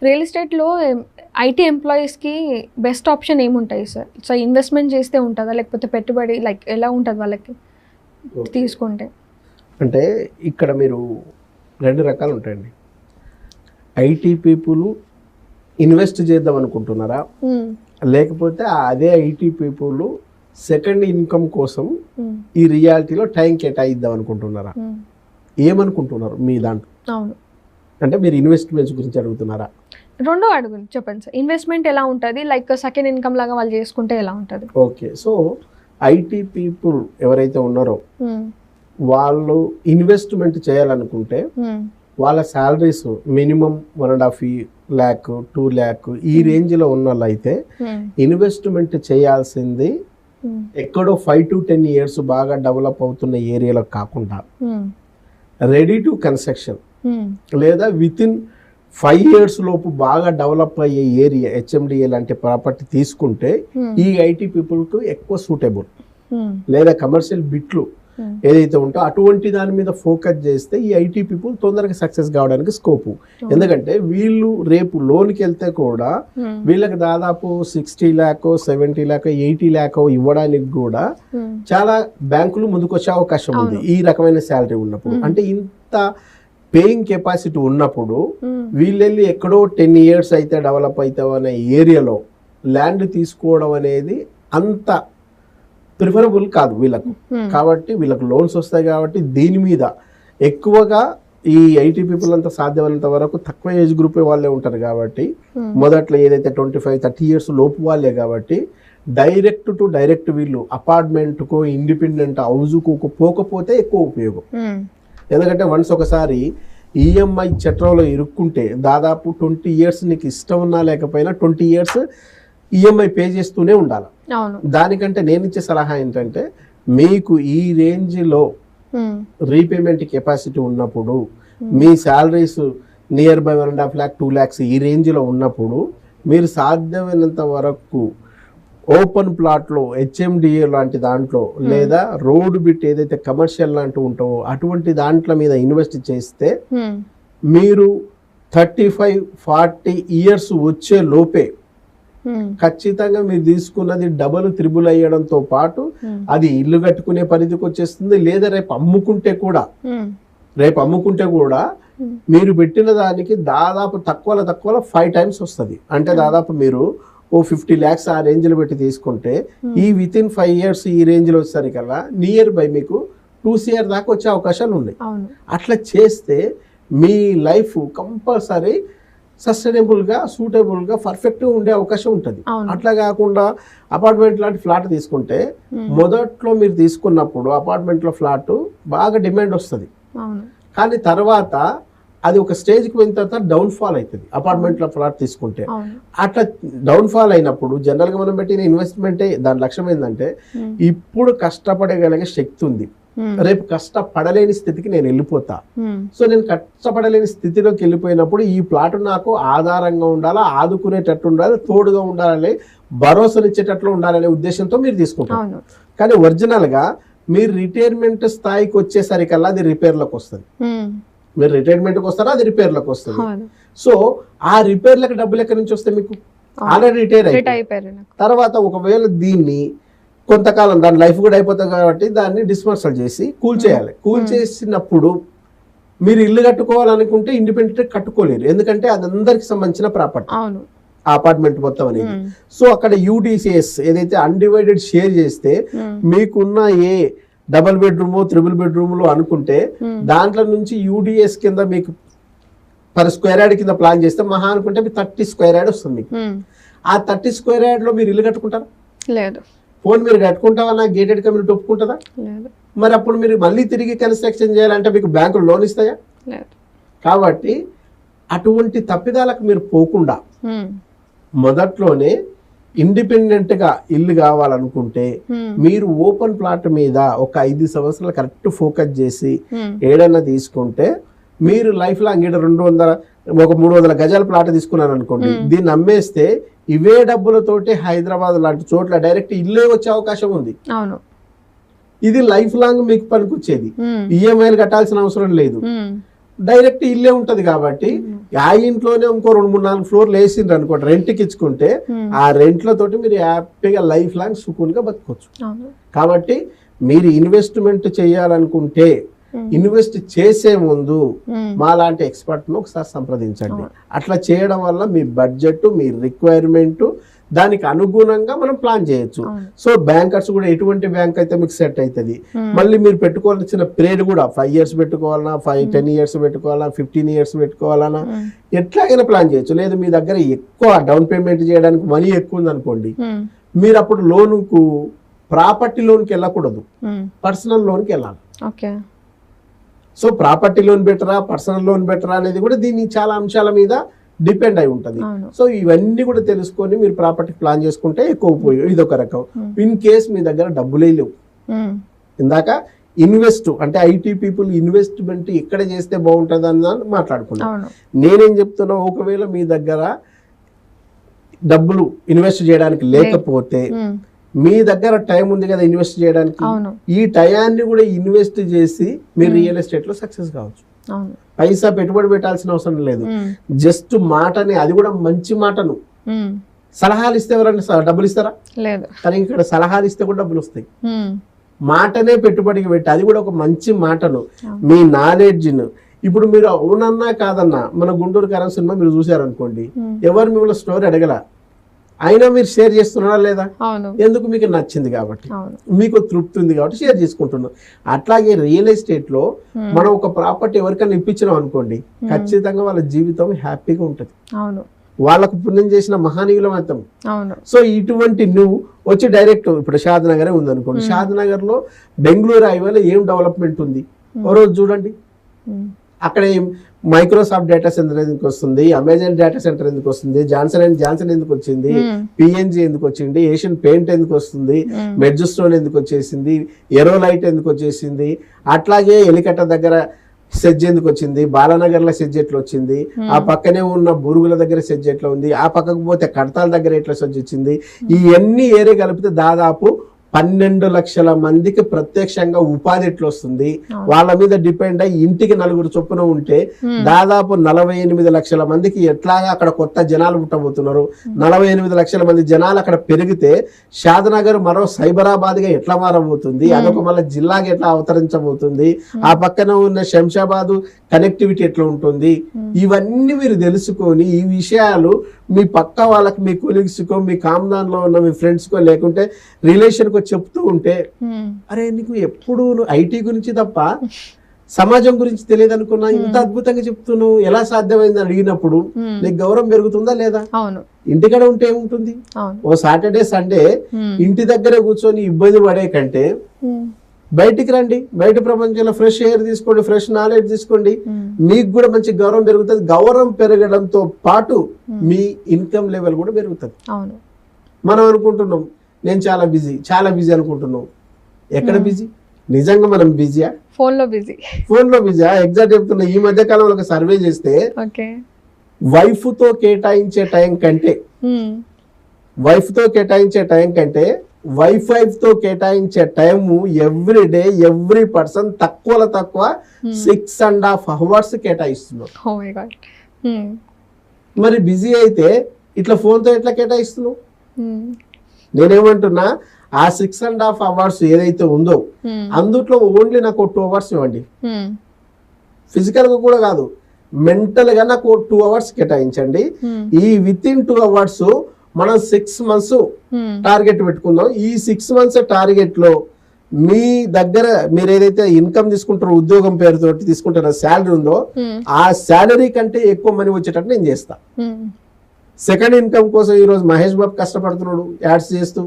Real ఎస్టేట్లో IT ఎంప్లాయీస్కి best option ఏముంటాయి సార్? సో ఇన్వెస్ట్మెంట్ చేస్తే ఉంటుందా, లేకపోతే పెట్టుబడి లైక్ ఎలా ఉంటుంది వాళ్ళకి తీసుకుంటే? అంటే ఇక్కడ మీరు 2 రకాలు ఉంటాయండి. ఐటీ పీపుల్ ఇన్వెస్ట్ చేద్దాం అనుకుంటున్నారా, లేకపోతే అదే ఐటీ పీపుల్ సెకండ్ ఇన్కమ్ కోసం ఈ రియాలిటీలో టైం కేటాయిద్దాం అనుకుంటున్నారా? ఏమనుకుంటున్నారు మీ దాంట్లో? అవును, అంటే మీరు ఇన్వెస్ట్మెంట్స్ గురించి అడుగుతున్నారా? రెండో అడుగులు చెప్పండి సార్. ఇన్వెస్ట్మెంట్ ఎలా ఉంటుంది, లైక్ సెకండ్ ఇన్కమ్ లాగా వాళ్ళు చేసుకుంటే ఎలా ఉంటుంది? ఓకే, సో ఐటీ పీపుల్ ఎవరైతే ఉన్నారో వాళ్ళు ఇన్వెస్ట్మెంట్ చేయాలనుకుంటే వాళ్ళ శాలరీస్ మినిమం 1.5 lakh 2 lakh ఈ రేంజ్లో ఉన్న వాళ్ళు అయితే ఇన్వెస్ట్మెంట్ చేయాల్సింది ఎక్కడో 5 to 10 years బాగా డెవలప్ అవుతున్న ఏరియాలో కాకుండా రెడీ టు కన్స్ట్రక్షన్ లేదా విత్ ఇన్ 5 years లోపు బాగా డెవలప్ అయ్యే ఏరియా హెచ్ఎండిఏ లాంటి ప్రాపర్టీ తీసుకుంటే ఈ ఐటీ పీపుల్కు ఎక్కువ సూటబుల్. లేదా కమర్షియల్ బిట్లు ఏదైతే ఉంటో అటువంటి దాని మీద ఫోకస్ చేస్తే ఈ ఐటీ పీపుల్ తొందరగా సక్సెస్ కావడానికి స్కోపు. ఎందుకంటే వీళ్ళు రేపు లోన్కి వెళ్తే కూడా వీళ్ళకి దాదాపు 60 lakh 70 lakh 80 lakh ఇవ్వడానికి కూడా చాలా బ్యాంకులు ముందుకు వచ్చే అవకాశం ఉంది ఈ రకమైన శాలరీ ఉన్నప్పుడు. అంటే ఇంత పేయింగ్ కెపాసిటీ ఉన్నప్పుడు వీళ్ళెళ్ళి ఎక్కడో 10 years అయితే డెవలప్ అవుతావు అనే ఏరియాలో ల్యాండ్ తీసుకోవడం అనేది అంత ప్రిఫరబుల్ కాదు వీళ్ళకు. కాబట్టి వీళ్ళకు లోన్స్ వస్తాయి కాబట్టి దీని మీద ఎక్కువగా ఈ ఐటీ పీపుల్ అంతా సాధ్యమైనంత వరకు తక్కువ ఏజ్ గ్రూప్ వాళ్ళే ఉంటారు కాబట్టి మొదట్లో ఏదైతే 25-30 years లోపు వాళ్ళే కాబట్టి డైరెక్ట్ టు డైరెక్ట్ వీళ్ళు అపార్ట్మెంట్కో ఇండిపెండెంట్ హౌస్కు పోకపోతే ఎక్కువ ఉపయోగం. ఎందుకంటే వన్స్ ఒకసారి ఈఎంఐ చట్రంలో ఇరుక్కుంటే దాదాపు 20 years నీకు ఇష్టం ఉన్నా లేకపోయినా 20 years ఈఎంఐ పే చేస్తూనే ఉండాలి. దానికంటే నేను ఇచ్చే సలహా ఏంటంటే మీకు ఈ రేంజ్లో రీపేమెంట్ కెపాసిటీ ఉన్నప్పుడు మీ salaries near by 1.5 lakh 2 lakhs ఈ రేంజ్లో ఉన్నప్పుడు మీరు సాధ్యమైనంత వరకు ఓపెన్ ప్లాట్లో హెచ్ఎండిఏ లాంటి దాంట్లో లేదా రోడ్ బిట్ ఏదైతే కమర్షియల్ లాంటివి ఉంటావో అటువంటి దాంట్లో మీద ఇన్వెస్ట్ చేస్తే మీరు 35-40 years వచ్చే లోపే ఖచ్చితంగా మీరు తీసుకున్నది డబుల్ త్రిబుల్ అయ్యడంతో పాటు అది ఇల్లు కట్టుకునే పరిధికి వచ్చేస్తుంది. లేదా రేపు అమ్ముకుంటే కూడా మీరు పెట్టిన దానికి దాదాపు తక్కువలో 5 times వస్తుంది. అంటే దాదాపు మీరు 50 lakhs ఆ రేంజ్లో పెట్టి తీసుకుంటే ఈ విత్ ఇన్ 5 years ఈ రేంజ్లో వచ్చేసరికల్లా నియర్ బై మీకు 2 CR దాకా వచ్చే అవకాశాలు ఉన్నాయి. అట్లా చేస్తే మీ లైఫ్ కంపల్సరీ సస్టైనబుల్గా సూటబుల్గా పర్ఫెక్ట్గా ఉండే అవకాశం ఉంటుంది. అట్లా కాకుండా అపార్ట్మెంట్ లాంటి ఫ్లాట్ తీసుకుంటే మొదట్లో మీరు తీసుకున్నప్పుడు అపార్ట్మెంట్లో ఫ్లాట్ బాగా డిమాండ్ వస్తుంది, కానీ తర్వాత అది ఒక స్టేజ్కి పోయిన తర్వాత డౌన్ ఫాల్ అవుతుంది. అపార్ట్మెంట్లో ఫ్లాట్ తీసుకుంటే అట్లా డౌన్ ఫాల్ అయినప్పుడు జనరల్గా మనం పెట్టిన ఇన్వెస్ట్మెంటే దాని లక్ష్యం ఏంటంటే ఇప్పుడు కష్టపడగలిగే శక్తి ఉంది, రేపు కష్టపడలేని స్థితికి నేను వెళ్ళిపోతా. సో నేను కష్టపడలేని స్థితిలోకి వెళ్ళిపోయినప్పుడు ఈ ప్లాట్ నాకు ఆధారంగా ఉండాలా, ఆదుకునేటట్టు ఉండాలి, తోడుగా ఉండాలని, భరోసానిచ్చేటట్లు ఉండాలనే ఉద్దేశంతో మీరు తీసుకుంటారు. కానీ ఒరిజినల్ గా మీరు రిటైర్మెంట్ స్థాయికి వచ్చేసరికల్లా అది రిపేర్లకు వస్తుంది. మీరు రిటైర్మెంట్కి వస్తారా, అది రిపేర్లకు వస్తుంది. సో ఆ రిపేర్లకు డబ్బులు ఎక్కడి నుంచి వస్తాయి? మీకు ఆల్రెడీ రిటైర్ అయిపోయారు. తర్వాత ఒకవేళ దీన్ని కొంతకాలం దాని లైఫ్ కూడా అయిపోతుంది కాబట్టి దాన్ని డిస్మర్సల్ చేసి కూల్ చేయాలి. కూల్ చేసినప్పుడు మీరు ఇల్లు కట్టుకోవాలనుకుంటే ఇండిపెండెంట్ కట్టుకోలేరు, ఎందుకంటే అది అందరికి సంబంధించిన ప్రాపర్టీ ఆ అపార్ట్మెంట్ మొత్తం అనేది. సో అక్కడ యూడిసిఎస్ ఏదైతే అన్డివైడెడ్ షేర్ చేస్తే మీకున్న ఏ డబుల్ బెడ్రూమ్ 3 bedroom అనుకుంటే దాంట్లో నుంచి యూడిఎస్ కింద మీకు పర్ స్క్వేర్ యార్డ్ కింద ప్లాన్ చేస్తే మహా అనుకుంటే మీకు 30 square yard వస్తుంది. మీకు ఆ 30 square yard లో మీరు ఇల్లు కట్టుకుంటారా? లేదు. ఫోన్ మీరు కట్టుకుంటావా? Gated community ఒప్పుకుంటుందా? మరి అప్పుడు మీరు మళ్ళీ తిరిగి కన్స్ట్రక్షన్ చేయాలంటే మీకు బ్యాంకులు లోన్ ఇస్తాయా? కాబట్టి అటువంటి తప్పిదాలకు మీరు పోకుండా మొదట్లోనే ఇండిపెండెంట్ గా ఇల్లు కావాలనుకుంటే మీరు ఓపెన్ ప్లాట్ మీద ఒక 5 సంవత్సరాలు కరెక్ట్ ఫోకస్ చేసి ఏడన్నా తీసుకుంటే మీరు లైఫ్ లాంగ్ 300 గజాల ప్లాట్ తీసుకున్నాను అనుకోండి, దీన్ని అమ్మేస్తే ఇవే డబ్బులతోటి హైదరాబాద్ లాంటి చోట్ల డైరెక్ట్ ఇల్లే వచ్చే అవకాశం ఉంది. ఇది లైఫ్ లాంగ్ మీకు పనికొచ్చేది, ఈఎంఐలు కట్టాల్సిన అవసరం లేదు, డైరెక్ట్ ఇల్లే ఉంటది. కాబట్టి ఆ ఇంట్లోనే ఇంకో 2-3-4 ఫ్లోర్లు వేసిండ్రు అనుకోండి, రెంట్కి ఇచ్చుకుంటే ఆ రెంట్లతోటి మీరు హ్యాపీగా లైఫ్ లాంగ్ సుకూన్గా బతకొచ్చు. కాబట్టి మీరు ఇన్వెస్ట్మెంట్ చేయాలనుకుంటే ఇన్వెస్ట్ చేసే ముందు మా లాంటి ఎక్స్పర్ట్ను ఒకసారి సంప్రదించండి. అట్లా చేయడం వల్ల మీ బడ్జెట్, మీ రిక్వైర్మెంట్ దానికి అనుగుణంగా మనం ప్లాన్ చేయొచ్చు. సో బ్యాంకర్స్ కూడా ఎటువంటి బ్యాంక్ అయితే మీకు సెట్ అవుతుంది, మళ్ళీ మీరు పెట్టుకోవాల్సిన పీరియడ్ కూడా 5 years పెట్టుకోవాలన్నా, 10 years పెట్టుకోవాలన్నా, 15 years పెట్టుకోవాలన్నా ఎట్లాగైనా ప్లాన్ చేయొచ్చు. లేదు మీ దగ్గర ఎక్కువ డౌన్ పేమెంట్ చేయడానికి మనీ ఎక్కువ ఉంది అనుకోండి, మీరు అప్పుడు లోనుకు ప్రాపర్టీ లోన్కి వెళ్ళకూడదు, పర్సనల్ లోన్కి వెళ్ళాలి. సో ప్రాపర్టీ లోన్ బెటరా, పర్సనల్ లోన్ బెటరా అనేది కూడా దీన్ని చాలా అంశాల మీద డిపెండ్ అయి ఉంటుంది. సో ఇవన్నీ కూడా తెలుసుకొని మీరు ప్రాపర్టీ ప్లాన్ చేసుకుంటే ఎక్కువ ఉపయోగం. ఇది ఒక రకం. ఇన్ కేస్ మీ దగ్గర డబ్బులే లేవు, ఇందాక ఇన్వెస్ట్ అంటే ఐటీ పీపుల్ ఇన్వెస్ట్మెంట్ ఎక్కడ చేస్తే బాగుంటుంది అని మాట్లాడుకున్నాం. నేనేం చెప్తున్నా, ఒకవేళ మీ దగ్గర డబ్బులు ఇన్వెస్ట్ చేయడానికి లేకపోతే మీ దగ్గర టైం ఉంది కదా ఇన్వెస్ట్ చేయడానికి, ఈ టయాన్ని కూడా ఇన్వెస్ట్ చేసి మీరు రియల్ ఎస్టేట్ లో సక్సెస్ కావచ్చు. పైసా పెట్టుబడి పెట్టాల్సిన అవసరం లేదు, జస్ట్ మాటని, అది కూడా మంచి మాటను. సలహాలు ఇస్తే ఎవరైనా డబ్బులు ఇస్తారా? లేదు. కానీ ఇక్కడ సలహాలు ఇస్తే కూడా డబ్బులు వస్తాయి. మాటనే పెట్టుబడికి పెట్టి, అది కూడా ఒక మంచి మాటను, మీ నాలెడ్జ్ను. ఇప్పుడు మీరు అవునన్నా కాదన్నా, మన గుంటూరు కారం సినిమా మీరు చూసారనుకోండి, ఎవరు మిమ్మల్ని స్టోరీ అడగల, అయినా మీరు షేర్ చేస్తున్నారా లేదా? ఎందుకు? మీకు నచ్చింది కాబట్టి, మీకు తృప్తి ఉంది కాబట్టి షేర్ చేసుకుంటున్నాం. అట్లాగే రియల్ ఎస్టేట్ లో మనం ఒక ప్రాపర్టీ ఎవరికైనా ఇప్పించినాం అనుకోండి, ఖచ్చితంగా వాళ్ళ జీవితం హ్యాపీగా ఉంటుంది. వాళ్ళకు పుణ్యం చేసిన మహానీయులం అవుతాం. సో ఇటువంటి నువ్వు వచ్చి డైరెక్ట్ ఇప్పుడు షాద్ నగరే ఉంది అనుకోండి, షాద్ నగర్ లో బెంగళూరు హైవేలో ఏం డెవలప్మెంట్ ఉంది ఓ రోజు చూడండి. అక్కడ మైక్రోసాఫ్ట్ డేటా సెంటర్ ఎందుకు వస్తుంది, అమెజాన్ డేటా సెంటర్ ఎందుకు వస్తుంది, జాన్సన్ అండ్ జాన్సన్ ఎందుకు వచ్చింది, పిఎన్జి ఎందుకు వచ్చింది, ఏషియన్ పెయింట్ ఎందుకు వస్తుంది, మెడ్జస్టోన్ ఎందుకు వచ్చేసింది, ఎరోలైట్ ఎందుకు వచ్చేసింది, అట్లాగే ఎలికట్ట దగ్గర సెజ్ ఎందుకు వచ్చింది, బాలానగర్ లో సెజ్ ఎట్లా వచ్చింది, ఆ పక్కనే ఉన్న బురుగుల దగ్గర సెజ్ ఎట్లా ఉంది, ఆ పక్కకు పోతే కడతాల దగ్గర ఎట్లా సెజ్ వచ్చింది. ఈ అన్ని ఏరియా కలిపితే దాదాపు 12 లక్షల మందికి ప్రత్యక్షంగా ఉపాధి ఎట్లా వస్తుంది. వాళ్ళ మీద డిపెండ్ అయ్యి ఇంటికి 4 చొప్పున ఉంటే దాదాపు 48 లక్షల మందికి ఎట్లాగా అక్కడ కొత్త జనాలు పుట్టబోతున్నారు. 48 లక్షల మంది జనాలు అక్కడ పెరిగితే షాద్నగర్ మరో సైబరాబాద్ గా ఎట్లా మారబోతుంది, అదొక మళ్ళీ జిల్లాగా ఎట్లా అవతరించబోతుంది, ఆ పక్కన ఉన్న శంషాబాద్ కనెక్టివిటీ ఎట్లా ఉంటుంది. ఇవన్నీ మీరు తెలుసుకొని ఈ విషయాలు మీ పక్క వాళ్ళకి, మీ కొలీగ్స్కో, మీ కామ్దాన్ లో ఉన్న మీ ఫ్రెండ్స్కో, లేకుంటే రిలేషన్ చెప్తూ ఉంటే, అరే నీకు ఎప్పుడు ఐటీ గురించి తప్ప సమాజం గురించి తెలియదు అనుకున్నా, ఇంత అద్భుతంగా చెప్తున్నావు, ఎలా సాధ్యమైంది అడిగినప్పుడు నీకు గౌరవం పెరుగుతుందా లేదా? ఇంటికాడ ఉంటే ఏముంటుంది, ఓ సాటర్డే సండే ఇంటి దగ్గర కూర్చొని ఇబ్బంది పడే కంటే బయటికి రండి, బయట ప్రపంచంలో ఫ్రెష్ ఎయిర్ తీసుకోండి, ఫ్రెష్ నాలెడ్జ్ తీసుకోండి, మీకు కూడా మంచి గౌరవం పెరుగుతుంది. గౌరవం పెరగడంతో పాటు మీ ఇన్కమ్ లెవెల్ కూడా పెరుగుతుంది. మనం అనుకుంటున్నాం నేను చాలా బిజీ అనుకుంటున్నాం. ఎక్కడ బిజీ? నిజంగా మనం బిజీయా? ఫోన్ లో బిజీయా? ఎగ్జాక్ట్ చెప్తున్నా. ఈ మధ్య కాలంలో ఒక సర్వే చేస్తే వైఫ్ తో కేటాయించే టైం కంటే వైఫ్ తో కేటాయించే time every day every person తక్కువ 6.5 hours కేటాయిస్తున్నారు. మరి బిజీ అయితే ఇట్లా ఫోన్ తో ఎట్లా కేటాయిస్తున్నావు? నేనేమంటున్నా, ఆ 6.5 hours ఏదైతే ఉందో అందుట్లో ఓన్లీ నాకు 2 hours ఇవ్వండి. ఫిజికల్ గా కూడా కాదు, మెంటల్ గా నాకు 2 hours కేటాయించండి. ఈ విత్ ఇన్ 2 hours మనం 6 months టార్గెట్ పెట్టుకుందాం. ఈ 6 months టార్గెట్ లో మీ దగ్గర మీరు ఏదైతే ఇన్కమ్ తీసుకుంటారో, ఉద్యోగం పేరుతో తీసుకుంటారో శాలరీ ఉందో, ఆ శాలరీ కంటే ఎక్కువ మనీ వచ్చేటట్టు నేను చేస్తా. సెకండ్ ఇన్కమ్ కోసం ఈ రోజు మహేష్ బాబు కష్టపడుతున్నాడు యాడ్స్ చేస్తూ,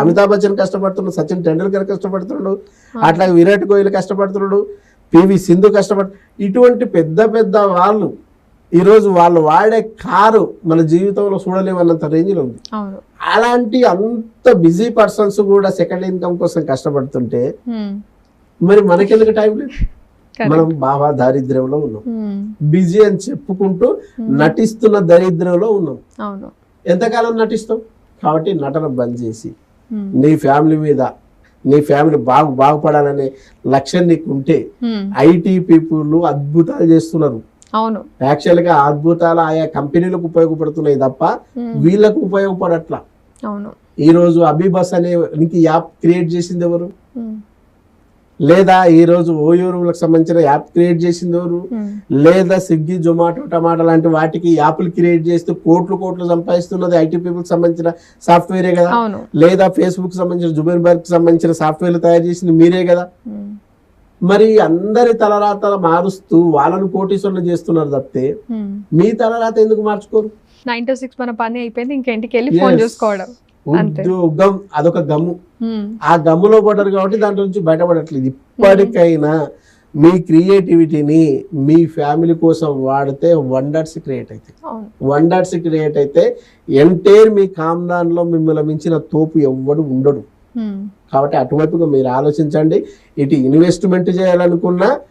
అమితాబ్ బచ్చన్ కష్టపడుతున్నాడు, సచిన్ టెండూల్కర్ కష్టపడుతున్నాడు, అట్లాగే విరాట్ కోహ్లీ కష్టపడుతున్నాడు, పివి సింధు ఇటువంటి పెద్ద వాళ్ళు ఈ రోజు వాళ్ళు వాడే కారు మన జీవితంలో చూడలేమన్నంత రేంజ్ లో ఉంది. అలాంటి అంత బిజీ పర్సన్స్ కూడా సెకండ్ ఇన్కమ్ కోసం కష్టపడుతుంటే మరి మనకెందుకు టైం లేదు? మనం బాగా దారిద్ర్యంలో ఉన్నాం, బిజీ అని చెప్పుకుంటూ నటిస్తున్న దరిద్రంలో ఉన్నాం. ఎంతకాలం నటిస్తాం? కాబట్టి నటన బంద్ చేసి నీ ఫ్యామిలీ మీద, నీ ఫ్యామిలీ బాగుపడాలనే లక్ష్యం నీకు ఉంటే, ఐటీ పీపుల్ అద్భుతాలు చేస్తున్నారు. అవును. యాక్చువల్ గా అద్భుతాలు ఆయా కంపెనీలకు ఉపయోగపడుతున్నాయి తప్ప వీళ్ళకు ఉపయోగపడట్లా. అవును. ఈ రోజు అబీబస్ అనే యాప్ క్రియేట్ చేసింది ఎవరు? ఉమ్. లేదా ఈ రోజు ఓయోరులకు సంబంధించిన యాప్ క్రియేట్ చేసింది ఎవరు? లేదా స్విగ్గీ, జొమాటో, టమాటో లాంటి వాటికి యాప్లు క్రియేట్ చేస్తూ కోట్లు సంపాదిస్తున్నది ఐటీ పీపుల్ సంబంధించిన సాఫ్ట్వేరే కదా. అవును. లేదా ఫేస్బుక్ సంబంధించిన జుబెర్బర్గ్ సంబంధించిన సాఫ్ట్వేర్లు తయారు చేసింది మీరే కదా. మరి అందరి తలరాత మారుస్తూ వాళ్ళను కోటీశ్వరులు చేస్తున్నారు తప్పితే మీ తలరాత ఎందుకు మార్చుకోరు? 9 to 6 మన పని అయిపోయింది, ఇంకెంటికి వెళ్ళి ఫోన్ చూసుకోవడం. ఉద్యోగం అదొక గమ్ము. ఆ గమ్ములో పడ్డారు కాబట్టి దాంట్లో నుంచి బయటపడట్లేదు. ఇప్పటికైనా మీ క్రియేటివిటీని మీ ఫ్యామిలీ కోసం వాడితే వండర్స్ క్రియేట్ అయితే ఎంటైర్ మీ కామ్దాన్లో మిమ్మల్ని మించిన తోపు ఎవ్వడు ఉండడు. కాబట్టి అటువైపుగా మీరు ఆలోచించండి. ఇటు ఇన్వెస్ట్మెంట్ చేయాలనుకున్నా